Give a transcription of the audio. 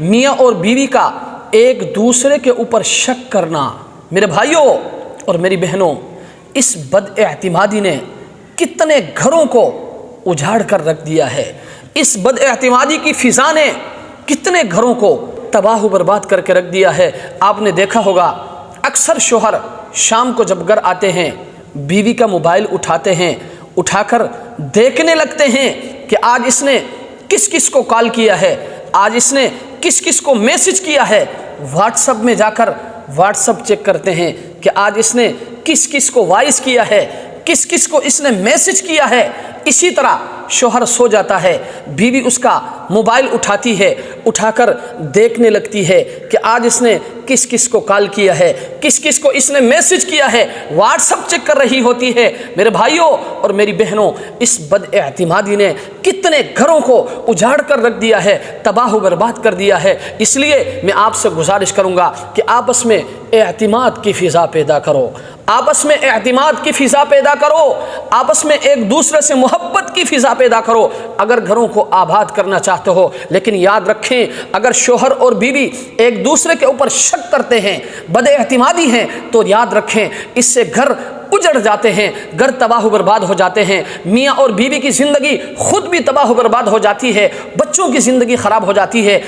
میاں اور بیوی کا ایک دوسرے کے اوپر شک کرنا، میرے بھائیوں اور میری بہنوں، اس بد اعتمادی نے کتنے گھروں کو اجاڑ کر رکھ دیا ہے۔ اس بد اعتمادی کی فضا نے کتنے گھروں کو تباہ و برباد کر کے رکھ دیا ہے۔ آپ نے دیکھا ہوگا اکثر شوہر شام کو جب گھر آتے ہیں بیوی کا موبائل اٹھاتے ہیں، اٹھا کر دیکھنے لگتے ہیں کہ آج اس نے کس کس کو کال کیا ہے، آج اس نے کس کس کو میسج کیا ہے۔ واٹس ایپ میں جا کر واٹس ایپ چیک کرتے ہیں کہ آج اس نے کس کس کو وائس کیا ہے، کس کس کو اس نے میسج کیا ہے۔ اسی طرح شوہر سو جاتا ہے، بیوی اس کا موبائل اٹھاتی ہے، اٹھا کر دیکھنے لگتی ہے کہ آج اس نے کس کس کو کال کیا ہے، کس کس کو اس نے میسج کیا ہے، واٹس ایپ چیک کر رہی ہوتی ہے۔ میرے بھائیوں اور میری بہنوں، اس بد اعتمادی نے کتنے گھروں کو اجاڑ کر رکھ دیا ہے، تباہ و برباد کر دیا ہے۔ اس لیے میں آپ سے گزارش کروں گا کہ آپس میں اعتماد کی فضا پیدا کرو، آپس میں اعتماد کی فضا پیدا کرو، آپس میں ایک دوسرے سے محبت کی فضا پیدا کرو اگر گھروں کو آباد کرنا چاہتے ہو۔ لیکن یاد رکھیں، اگر شوہر اور بیوی ایک دوسرے کے اوپر شک کرتے ہیں، بد اعتمادی ہیں، تو یاد رکھیں اس سے گھر اجڑ جاتے ہیں، گھر تباہ و برباد ہو جاتے ہیں، میاں اور بیوی کی زندگی خود بھی تباہ و برباد ہو جاتی ہے، بچوں کی زندگی خراب ہو جاتی ہے۔